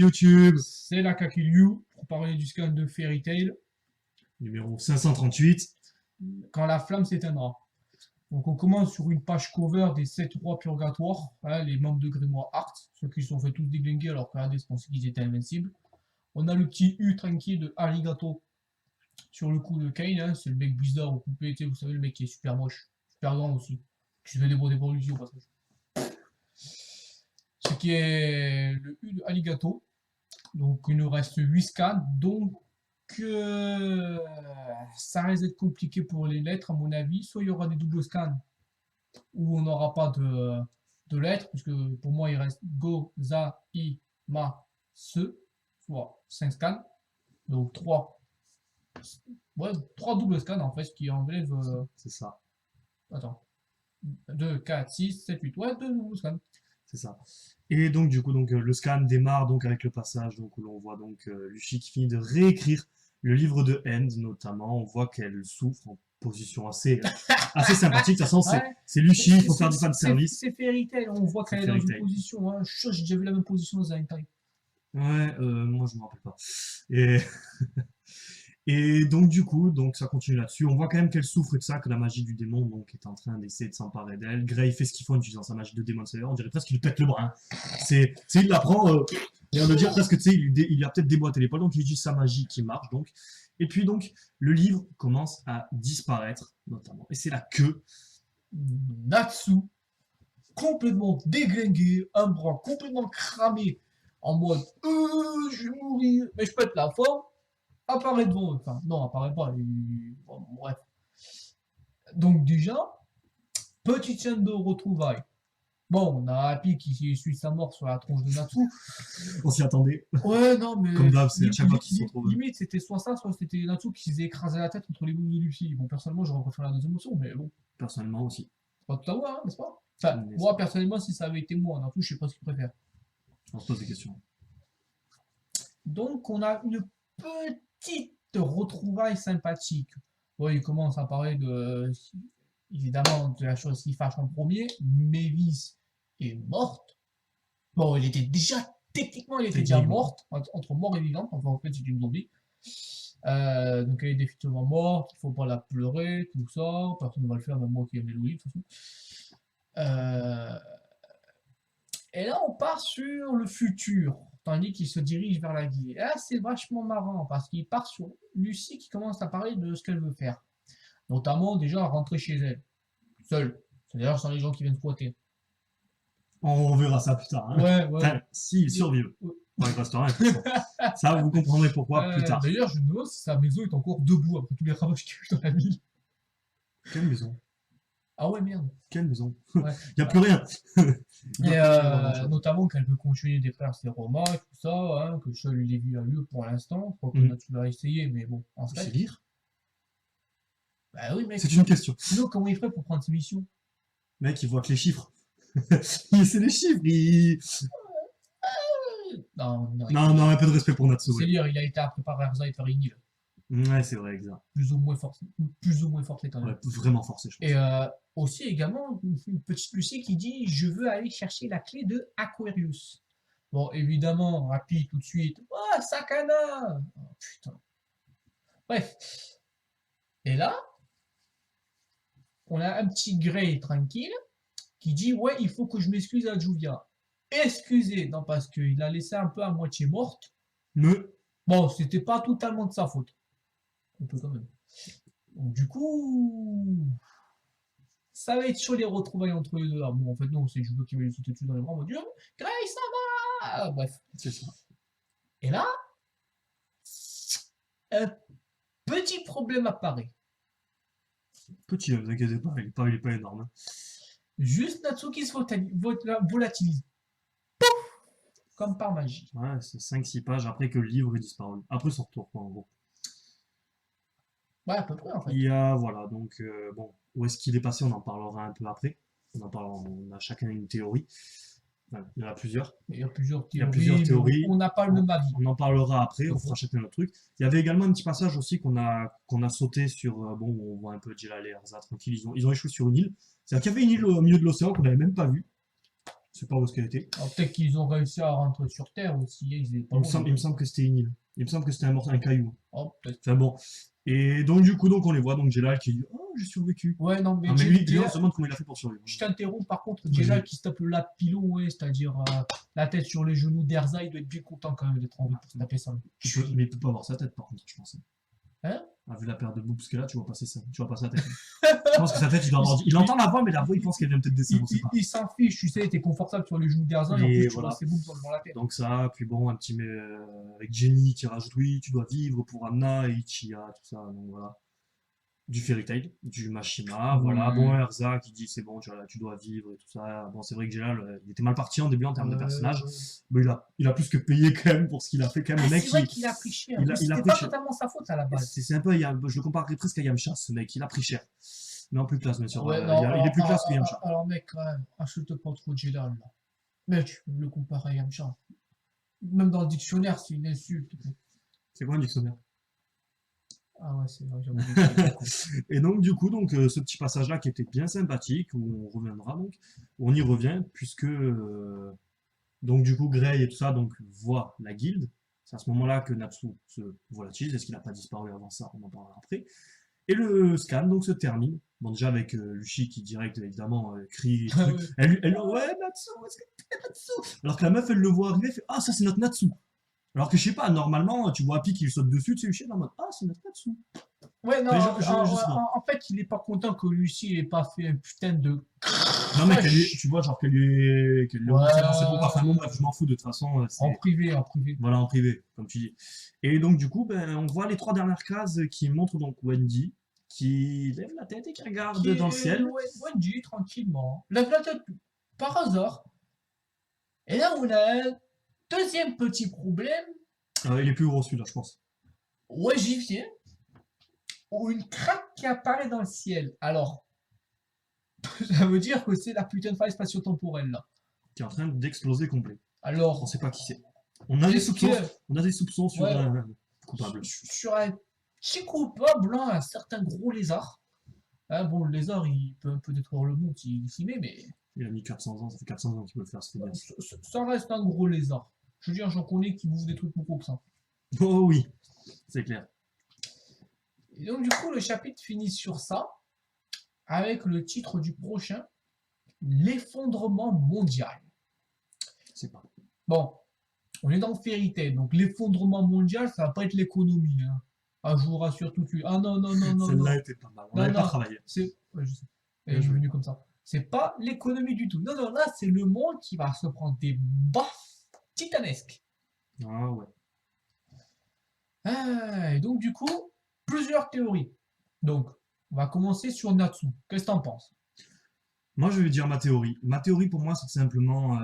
YouTube, C'est la Kakilyu pour parler du scan de Fairy Tail numéro 538. quand la flamme s'éteindra. Donc on commence sur une page cover des 7 rois purgatoires, hein, les membres de Grimoire Art, ceux qui se sont fait tous déglinguer alors qu'Hades pensait qu'ils étaient invincibles. On a le petit U tranquille de Arigato sur le coup de Kane, hein, c'est le mec bizarre au coupé, vous savez, le mec qui est super moche, super grand aussi, qui se fait des pour lui au passage. Ce qui est le U de Arigato. Donc il nous reste 8 scans, donc ça risque d'être compliqué pour les lettres à mon avis. Soit il y aura des doubles scans où on n'aura pas de lettres, puisque pour moi il reste Go, Za, I, Ma, Se, soit 5 scans, donc 3. Ouais, 3 doubles scans en fait, ce qui enlève. C'est ça. Attends. 2, 4, 6, 7, 8. Ouais, 2 doubles scans. C'est ça. Et donc, du coup, le scan démarre donc avec le passage donc, où l'on voit donc Lucie qui finit de réécrire le livre de End, notamment. On voit qu'elle souffre en position assez sympathique. De toute façon, Ouais. c'est Lucie, il faut faire du fan service. C'est Fairy Tail, on voit qu'elle est dans une position. Hein. Je suis sûr, j'ai déjà vu la même position dans un time. Ouais, moi je me rappelle pas. Et, et donc du coup, donc ça continue là-dessus. On voit quand même qu'elle souffre de ça, que la magie du démon donc est en train d'essayer de s'emparer d'elle. Grey fait ce qu'il faut en utilisant sa magie de Demon Slayer. On dirait presque qu'il lui pète le bras. Il la prend, et on veut dire presque, tu sais, il a peut-être déboîté l'épaule, donc il utilise sa magie qui marche donc. Et puis donc le livre commence à disparaître notamment. Et c'est là que Natsu, complètement déglingué, un bras complètement cramé, en mode je vais mourir, mais je pète la forme, apparaît devant eux. Enfin, non, apparaît pas. Bon, bref. Donc, déjà, petite scène de retrouvailles. Bon, on a Happy qui suit sa mort sur la tronche de Natsu. on s'y attendait. Ouais, non, mais. Comme d'hab, c'est à chaque fois qu'ils se retrouvent. Limite, c'était soit ça, soit c'était Natsu qui s'est écrasé la tête entre les boules de Luffy. Bon, personnellement, j'aurais préféré la deuxième option, mais bon. Personnellement aussi. C'est pas tout à voir, hein, n'est-ce pas? Enfin, moi, personnellement, si ça avait été moi, Natsu, je sais pas ce qu'il préfère. On se pose des questions. Donc, on a une petite retrouvaille sympathique. Ouais, il commence à parler évidemment, de la chose qui fâche en premier. Mavis est morte. Bon, techniquement, elle était déjà morte, entre mort et vivante. Enfin, en fait, c'est une zombie. Donc, elle est définitivement morte. Il faut pas la pleurer, tout ça. Personne ne va le faire, même moi qui aime les Louis, de toute façon. Et là, on part sur le futur, tandis qu'il se dirige vers la guilde. Et là, c'est vachement marrant, parce qu'il part sur Lucie qui commence à parler de ce qu'elle veut faire. Notamment, déjà, rentrer chez elle, seule. C'est-à-dire sans les gens qui viennent squatter. On verra ça plus tard. Hein. Ouais. Enfin, s'ils survivent. Bon, il reste rien. Ça, vous comprendrez pourquoi plus tard. D'ailleurs, je me demande si sa maison est encore debout après tous les ravages qu'il y a eu dans la ville. Quelle maison? Ah ouais, merde. Quelle maison? Ouais. Il n'y a plus rien. Et notamment qu'elle veut continuer d'écrire ses romans, tout ça, hein, que seul les vues a lieu pour l'instant. Je crois qu'on a tout à essayer, mais bon, en fait. C'est lire? Bah oui, mec. C'est une question. Sinon, comment il ferait pour prendre ses missions? Mec, il voit que les chiffres. C'est les chiffres. Non, un peu de respect pour Natsu. C'est lire, il a été appris par Erza et Farinil. Ouais, c'est vrai, exact. Plus ou moins forcé quand même. Ouais, vraiment forcé, je pense. Et aussi également une petite Lucie qui dit je veux aller chercher la clé de Aquarius. Bon, évidemment, Happy tout de suite. Oh, Sakana! Oh, putain. Bref. Et là, on a un petit Grey tranquille qui dit ouais, il faut que je m'excuse à Juvia. Excusez, non, parce qu'il l'a laissé un peu à moitié morte. Mais. Bon, c'était pas totalement de sa faute. Un peu quand même. Donc, du coup, ça va être sur les retrouvailles entre les deux. Ah bon, en fait, non, c'est Juvia qui va lui sauter dessus dans les bras en mode Grey, ça va! Bref. C'est ça. Et là, un petit problème apparaît. Petit, ne vous inquiétez pas, il est pas énorme. Juste Natsu qui se volatilise. Pouf! Comme par magie. Ouais, c'est 5-6 pages après que le livre est disparu. Après son retour, quoi, en gros. Ouais, à peu près, en fait. Il y a, voilà, donc, bon, où est-ce qu'il est passé, on en parlera un peu après. On a chacun une théorie. Enfin, il y en a plusieurs. Il y a plusieurs théories. On n'a pas le même avis. On en parlera après, on fera chacun notre truc. Il y avait également un petit passage aussi qu'on a sauté sur, bon, on voit un peu Jellal et Erza tranquille, ils ont échoué sur une île. C'est-à-dire qu'il y avait une île au milieu de l'océan qu'on n'avait même pas vue. Je sais pas où est-ce qu'elle était. Alors peut-être qu'ils ont réussi à rentrer sur Terre aussi, ils étaient pas loin. Il me semble que c'était une île. Il me semble que c'était un caillou. Oh, peut-être. Enfin bon. Et donc, du coup, donc, on les voit. Donc, Jelal qui dit oh, j'ai survécu. Ouais, non, Ah, mais mais lui, on se demande comment il a fait pour survivre. je t'interromps par contre, Vas-y. Jelal qui se tape le lapilon, ouais, c'est-à-dire la tête sur les genoux d'Erza, il doit être bien content quand même d'être en vie pour se taper ça. Mais il peut pas avoir sa tête, par contre, je pense. Hein? Ah, vu la paire de boobs qu'elle a, tu vois passer ça. Tu vois pas sa tête. Je pense que sa tête, il doit avoir. Il entend la voix, mais la voix, il pense qu'elle vient peut-être des seins, on sait pas. Il s'en fiche, tu sais, t'es confortable sur les genoux d'Erza, et en Et plus tu voilà. vois ses boules dans la tête. Donc ça, puis bon, un petit avec Jenny qui rajoute oui, tu dois vivre pour Anna et Ichiya, tout ça. Donc voilà. Du Fairy Tail, du Mashima, voilà. Bon, Erza qui dit c'est bon, tu dois vivre et tout ça. Bon, c'est vrai que Jelal, il était mal parti en début en termes de personnage, mais il a plus que payé quand même pour ce qu'il a fait quand même. Le mec, c'est vrai qu'il a pris cher. il a C'était pris pas cher. totalement sa faute à la base. C'est un peu, je le comparerais presque à Yamcha, ce mec, il a pris cher. Mais en plus classe, bien sûr. Ouais, non, il est plus classe que Yamcha. Alors mec, quand même, insulte pas trop Jelal là. Mec, le comparer à Yamcha. Même dans le dictionnaire, c'est une insulte. C'est quoi un dictionnaire? Ah ouais, c'est vrai, j'ai oublié. Et donc, du coup, ce petit passage-là qui était bien sympathique, où on reviendra donc, où on y revient, puisque, donc, du coup, Grey et tout ça, donc, voit la guilde. C'est à ce moment-là que Natsu se volatilise. Est-ce qu'il n'a pas disparu avant ça? On en parlera après. Et le scan, donc, se termine. Bon, déjà, avec Luchi qui, direct, évidemment, crie, truc. Ouais, Natsu, est-ce que t'es Natsu? Alors que la meuf, elle le voit arriver, elle fait, ah, ça, c'est notre Natsu. Alors que je sais pas, normalement, tu vois Happy qui lui saute dessus, tu sais, Lucie est en mode ah, c'est notre Natsu. Ouais, non, Mais je sais pas. en fait, il est pas content que Lucie ait pas fait un putain de. Non, mais tu vois, genre qu'elle lui Ouais. c'est bon, enfin bon, bref, je m'en fous de toute façon. En privé, en privé. Voilà, en privé, comme tu dis. Et donc, du coup, ben, on voit les 3 dernières cases qui montrent donc Wendy, qui lève la tête et qui regarde dans le ciel. Ouais, Wendy, tranquillement. Lève la tête par hasard. Et là, on a un deuxième petit problème. Il est plus gros celui-là, je pense. Ouais, j'y viens. Ou une craque qui apparaît dans le ciel. Alors, ça veut dire que c'est la putain de faille spatio-temporelle là. Qui est en train d'exploser complet. Alors, On sait pas qui c'est. On a des soupçons sur Ouais. un coupable. sur un petit coupable, hein, un certain gros lézard. Hein, bon, le lézard, il peut un peu détruire le monde s'il s'y met, mais Il a mis 400 ans, ça fait 400 ans qu'il peut le faire, c'est bien. ça reste un gros lézard. Je veux dire, j'en connais qui bouffent des trucs beaucoup que ça. Oh oui, c'est clair. Et donc, du coup, le chapitre finit sur ça, avec le titre du prochain, l'effondrement mondial. C'est pas. Bon, on est dans Fairy Tail, donc l'effondrement mondial, ça va pas être l'économie. Hein. Ah, je vous rassure tout de suite. Ah non, non, non, non. Celle-là était pas mal. On n'avait pas travaillé. Ouais, je sais. Et je suis venu comme ça. C'est pas l'économie du tout. Non, non, là, c'est le monde qui va se prendre des baffes titanesques. Ah ouais. Ah, et donc, du coup, plusieurs théories. Donc, on va commencer sur Natsu. Qu'est-ce que t'en penses? Moi, je vais dire ma théorie. Ma théorie, pour moi, c'est simplement.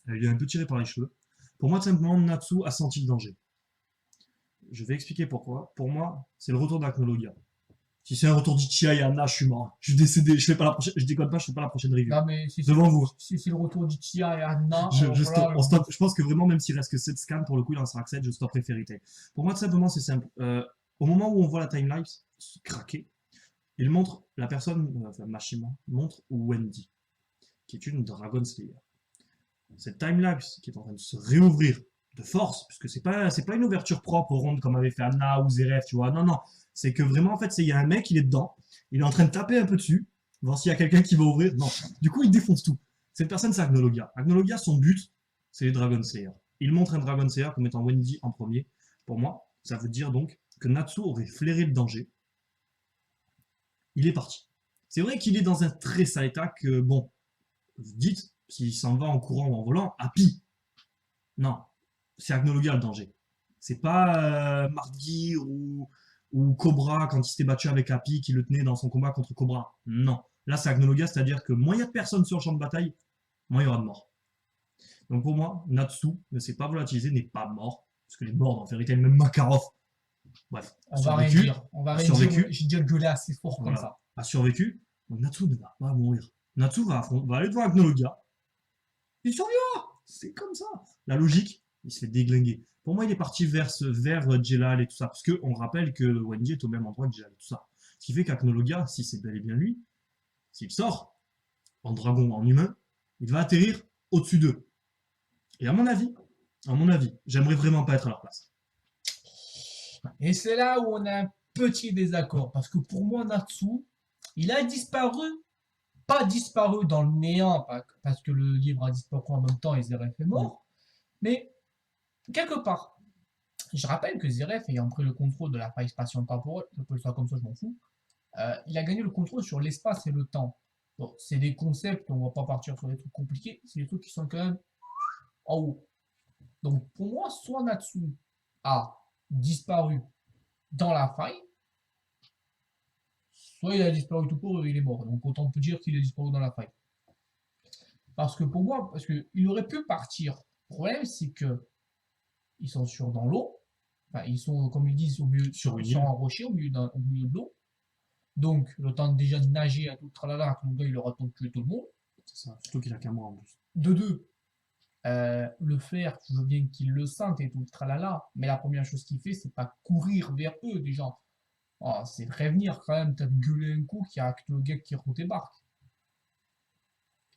Elle est un peu tirée par les cheveux. Pour moi, simplement, Natsu a senti le danger. Je vais expliquer pourquoi. Pour moi, c'est le retour d'Aknologia. Si c'est un retour d'Ichiya et Anna, je suis mort. Je suis décédé. Je fais pas la prochaine. Je déconne pas, je fais pas la prochaine review. Non, mais si Devant vous. Si c'est le retour d'Ichiya et Anna. On stoppe. Je pense que vraiment, même s'il reste que 7 scans, pour le coup, il en sera que 7, je stopperai Fairy Tail. Pour moi, tout simplement, c'est simple. Au moment où on voit la timeline se craquer, il montre la personne, enfin Mashima, montre Wendy, qui est une Dragon Slayer. Cette timelapse qui est en train de se réouvrir de force, puisque c'est pas une ouverture propre ronde comme avait fait Anna ou Zeref, tu vois. Non, non. C'est que vraiment, en fait, il y a un mec, il est dedans, il est en train de taper un peu dessus, voir s'il y a quelqu'un qui va ouvrir. Non. Du coup, il défonce tout. Cette personne, c'est Agnologia. Agnologia, son but, c'est les Dragon Slayer. Il montre un Dragon Slayer comme étant Wendy en premier. Pour moi, ça veut dire donc que Natsu aurait flairé le danger. Il est parti. C'est vrai qu'il est dans un très sale état que, bon, dites, s'il s'en va en courant ou en volant, Happy. Non, c'est Agnologia le danger. C'est pas Margir ou Cobra quand il s'était battu avec Happy qui le tenait dans son combat contre Cobra. Non. Là, c'est Agnologia, c'est-à-dire que moins il y a de personnes sur le champ de bataille, moins il y aura de morts. Donc pour moi, Natsu ne s'est pas volatilisé, n'est pas mort. Parce que les morts dans Fairy Tail, même Makarov. Bref, on va rien dire. On va rien dire. J'ai déjà gueulé assez fort comme ça. A survécu. Donc Natsu ne va pas mourir. Natsu va aller devant Agnologia. Il survivra. C'est comme ça. La logique, il se fait déglinguer. Pour moi, il est parti vers Jelal et tout ça. Parce qu'on rappelle que Wendy est au même endroit que Jelal et tout ça. Ce qui fait qu'Agnologia, si c'est bel et bien lui, s'il sort en dragon, en humain, il va atterrir au-dessus d'eux. Et à mon avis, j'aimerais vraiment pas être à leur place. Et c'est là où on a un petit désaccord. Parce que pour moi, Natsu, il a disparu, pas disparu dans le néant, parce que le livre a disparu en même temps et Zeref est Mm. mort, mais quelque part. Je rappelle que Zeref, ayant pris le contrôle de la faille spatio-temporelle, appelle ça comme ça, je m'en fous, il a gagné le contrôle sur l'espace et le temps. Bon, c'est des concepts, on va pas partir sur des trucs compliqués, c'est des trucs qui sont quand même en haut. Donc pour moi, soit Natsu a disparu dans la faille, soit il a disparu tout court et il est mort. Donc autant on peut dire qu'il est disparu dans la faille. Parce que pour moi, parce qu'il aurait pu partir. Le problème, c'est que ils sont dans l'eau. Enfin, ils sont, comme ils disent, Sur une sur île. un rocher, au milieu de l'eau. Donc, le temps déjà de nager à tout le tralala, que le gars, il aura le temps de tuer tout le monde. C'est ça. Surtout qu'il a qu'un mois en plus. De deux, le faire, je veux bien qu'il le sente et tout le tralala, mais la première chose qu'il fait, c'est pas courir vers eux, déjà. Ah, c'est prévenir quand même, peut-être gueuler un coup qu'il y a le gars qui redébarque.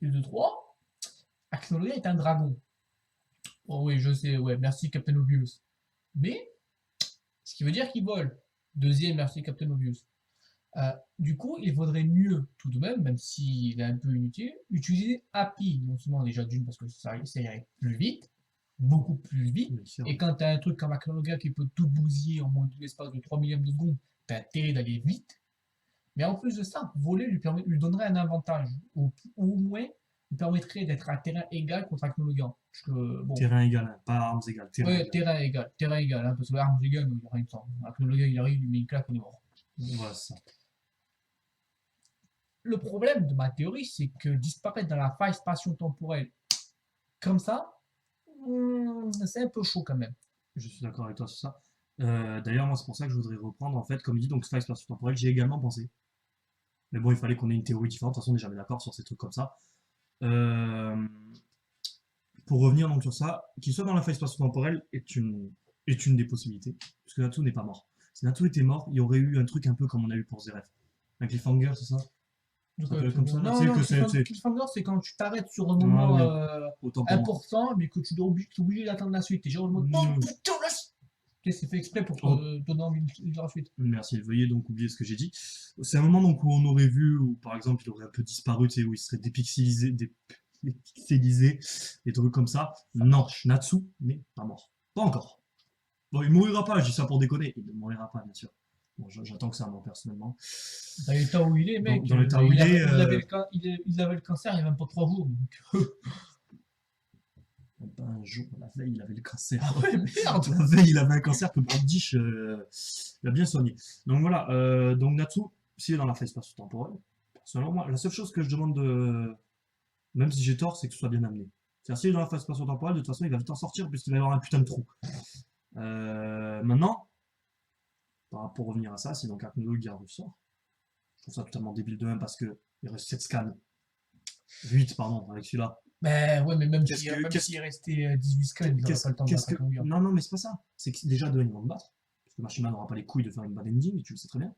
Et de trois, Axoloria est un dragon. Oh oui, je sais, ouais, merci Captain Obvious. Mais, ce qui veut dire qu'il vole. Deuxième, merci Captain Obvious. Du coup, il vaudrait mieux, tout de même, même s'il est un peu inutile, utiliser Happy, non seulement déjà d'une parce que ça irait plus vite, beaucoup plus vite, Oui, c'est et vrai. quand tu as un truc comme Akanoga qui peut tout bousiller en moins de l'espace de 3 millièmes de seconde, tu as intérêt d'aller vite. Mais en plus de ça, voler lui donnerait un avantage, ou au moins lui permettrait d'être à terrain égal contre Akanoga. Parce que, bon, Terrain égal, hein, pas armes égales, terrain ouais, égal. terrain égal, hein, parce que l'arme égale, il n'y a rien de temps. Akanoga, il arrive, il lui met une claque, on est mort. Voilà, c'est ça. Le problème de ma théorie, c'est que disparaître dans la faille spatio-temporelle comme ça, c'est un peu chaud quand même. Je suis d'accord avec toi sur ça. D'ailleurs, moi, c'est pour ça que je voudrais reprendre, en fait, comme il dit, donc Space spatio-temporel, j'y ai également pensé. Mais bon, il fallait qu'on ait une théorie différente. De toute façon, on n'est jamais d'accord sur ces trucs comme ça. Euh, pour revenir donc sur ça, qu'il soit dans la faille spatio-temporelle est une des possibilités. Parce que Natsu n'est pas mort. Si Natsu était mort, il y aurait eu un truc un peu comme on a eu pour Zeref. Un cliffhanger, c'est ça? Ça Donc, s'appelle comme ça, là? Tu non, sais non, que c'est. cliffhanger, c'est quand tu t'arrêtes sur un Ah moment oui, autant pour moi. important, mais que tu dois es obligé d'attendre la suite. Et genre, le mode, non, Mm. putain, la suite. Ok, c'est fait exprès pour Oh, te donner envie de lire la suite. merci, veuillez donc oublier ce que j'ai dit. C'est un moment donc où on aurait vu, où par exemple il aurait un peu disparu, tu sais, où il serait dépixelisé, des trucs comme ça. Ça Non, marche. Natsu n'est pas mort. Pas encore. Bon, il mourra pas, je dis ça pour déconner. Il ne mourra pas, bien sûr. Bon, j'attends que ça, moi, personnellement. Dans l'état où il est, mec, Dans l'état où il est, il avait le cancer il n'y a même pas 3 jours. Donc... même pas un jour, la veille, il avait le cancer. ah ouais, merde. La veille, il avait un cancer que Brandish il a bien soigné. Donc voilà, donc Natsu, s'il est dans la phase spatio-temporelle, personnellement, moi, la seule chose que je demande de, même si j'ai tort, c'est que ce soit bien amené. C'est-à-dire, s'il est dans la phase spatio-temporelle, de toute façon, il va vite en sortir puisqu'il va y avoir un putain de trou. Maintenant, pour revenir à ça, si donc Arnaud Garde ressort, je trouve ça totalement débile de même parce que il reste 7 scans. 8, pardon, avec celui-là. Ben ouais, mais même Qu'est-ce s'il que, qu'est-ce s'il restait 18 scans, il n'aurait qu'est-ce, pas le temps de qu'est-ce battre que... Akanoga. Non, non, mais c'est pas ça. C'est que déjà, de ils vont me battre. Parce que Machima n'aura pas les couilles de faire une bad ending, et tu le sais très bien.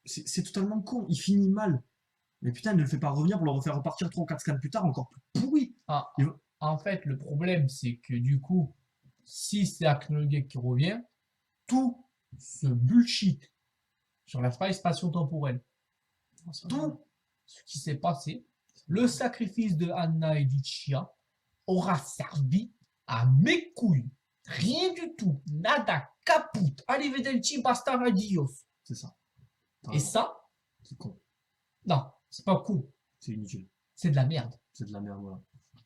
C'est totalement con. Il finit mal. Mais putain, ne le fait pas revenir pour le refaire repartir 3 ou 4 scans plus tard, encore plus pourri. Ah, Il va- en fait, le problème, c'est que du coup, si c'est Akanoga qui revient, tout ce bullshit sur la faille spatio-temporelle, tout ce qui s'est passé, le sacrifice de Anna et d'Ichiya aura servi à mes couilles. Rien du tout. Nada, caput. Arrivederci, basta, adios. C'est ça. Et ça, C'est con. non, c'est pas cool. C'est inutile. C'est de la merde. C'est de la merde, voilà.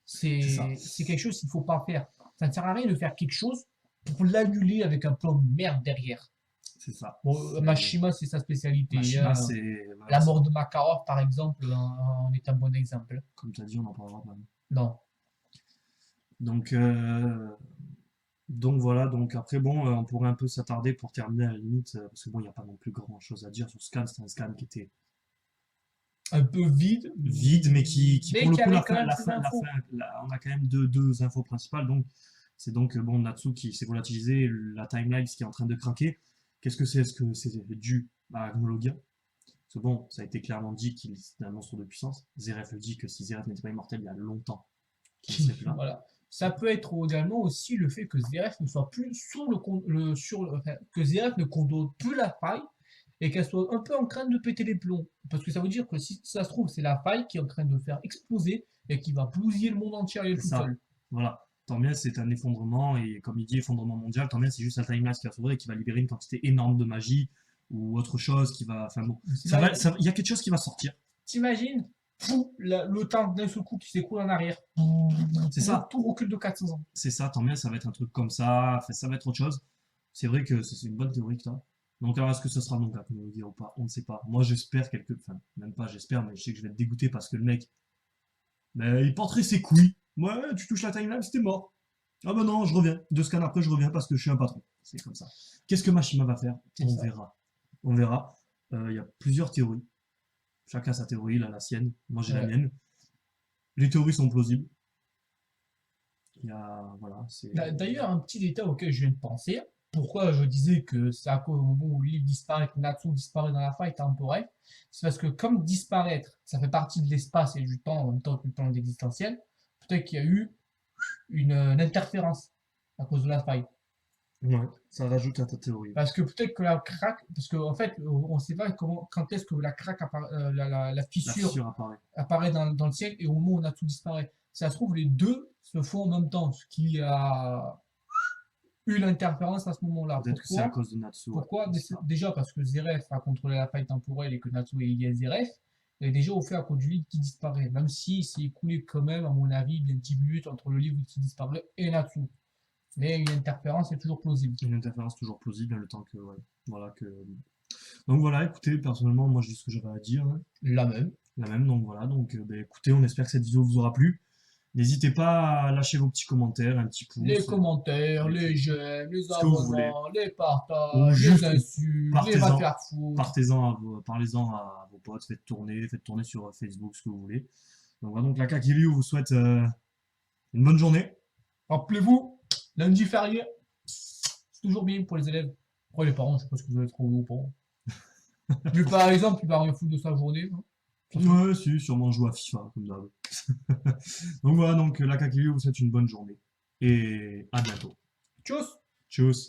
C'est ça. C'est quelque chose qu'il ne faut pas faire. Ça ne sert à rien de faire quelque chose pour l'annuler avec un plan de merde derrière. C'est ça. Bon, Mashima, c'est sa spécialité. Mashima, Hein. c'est. Voilà, La mort de Makarov, par exemple, en est un bon exemple. comme tu as dit, on en parlera pas. Non. Donc, donc voilà, donc après, bon, on pourrait un peu s'attarder pour terminer à la limite, parce que bon, il n'y a pas non plus grand chose à dire sur ce scan. C'était un scan qui était Un peu vide. vide, mais qui Mais pour le qui coup, avait quand même ses infos. on a quand même deux infos principales. Donc, c'est donc, bon, Natsu qui s'est volatilisé, la timeline qui est en train de craquer. Qu'est-ce que c'est? Est-ce que c'est dû à Agnologia? C'est bon, ça a été clairement dit qu'il est un monstre de puissance. Zeref le dit que si Zeref n'était pas immortel il y a longtemps, qu'il ne serait plus là. Voilà. Ça peut être également aussi le fait que Zeref ne soit plus enfin, que Zeref ne contrôle plus la faille et qu'elle soit un peu en train de péter les plombs. Parce que ça veut dire que si ça se trouve, c'est la faille qui est en train de faire exploser et qui va bousiller le monde entier à elle C'est toute ça. seule. Voilà. Tant bien, c'est un effondrement, et comme il dit, effondrement mondial, tant bien, c'est juste la Timeless qui va s'ouvrir et qui va libérer une quantité énorme de magie, ou autre chose qui va. Enfin bon, il y a quelque chose qui va sortir. T'imagines le temps d'un seul coup qui s'écoule en arrière. C'est ça. Tout recule de 400 ans. C'est ça, tant bien, ça va être un truc comme ça, enfin, ça va être autre chose. C'est vrai que c'est une bonne théorie que tu as. Donc, alors, est-ce que ce sera donc la chronologie ou pas? On ne sait pas. Moi, j'espère enfin, même pas j'espère, mais je sais que je vais être dégoûté parce que le mec, ben, il porterait ses couilles. Ouais, tu touches la timeline, c'était mort. Ah ben non, je reviens. 2 scans après, je reviens parce que je suis un patron. C'est comme ça. Qu'est-ce que Mashima va faire? On verra. On verra. Il y a plusieurs théories. Chacun sa théorie, il a la sienne. Moi, j'ai la mienne. Les théories sont plausibles. Il y a, voilà, D'ailleurs, un petit détail auquel je viens de penser. Pourquoi je disais que c'est à cause au moment où l'île disparaît, que Natsu disparaît dans la faille temporelle, c'est parce que comme disparaître, ça fait partie de l'espace et du temps en même temps que le temps existentiel, peut-être qu'il y a eu une interférence à cause de la faille. Ouais, ça rajoute à ta théorie. Parce que peut-être que la craque, parce qu'en fait, on ne sait pas quand est-ce que la craque la fissure apparaît dans le ciel et au moment où Natsu disparaît. Ça se trouve, les deux se font en même temps, ce qui a eu l'interférence à ce moment-là. Peut-être que c'est à cause de Natsu. Pourquoi? Déjà parce que Zeref a contrôlé la faille temporelle et que Natsu est lié à Zeref, et déjà au fait à cause du livre qui disparaît, même si c'est écoulé quand même, à mon avis, bien 10 minutes entre le livre qui disparaît et Natsu. Mais une interférence est toujours plausible. Une interférence toujours plausible, le temps que, ouais, voilà, que... Donc voilà, écoutez, personnellement, moi je dis ce que j'avais à dire. Hein. La même. La même, donc voilà, donc ben, écoutez, on espère que cette vidéo vous aura plu. N'hésitez pas à lâcher vos petits commentaires, un petit pouce. Les commentaires, les j'aime, les abonnements, les ou partages, juste les insultes, les va faire foutre. Parlez-en à vos potes, faites tourner sur Facebook, ce que vous voulez. Donc voilà, donc la Kakiliu vous souhaite une bonne journée. Rappelez-vous, lundi férié, c'est toujours bien pour les élèves. Après les parents, je sais pas ce que vous allez trouver aux parents. Lui par exemple, il va rien foutre de sa journée. Hein. Ouais, si, sûrement jouer à FIFA, comme d'hab. Donc voilà, donc la Kakiliu vous souhaite une bonne journée. Et à bientôt. Tchuss. Tchuss.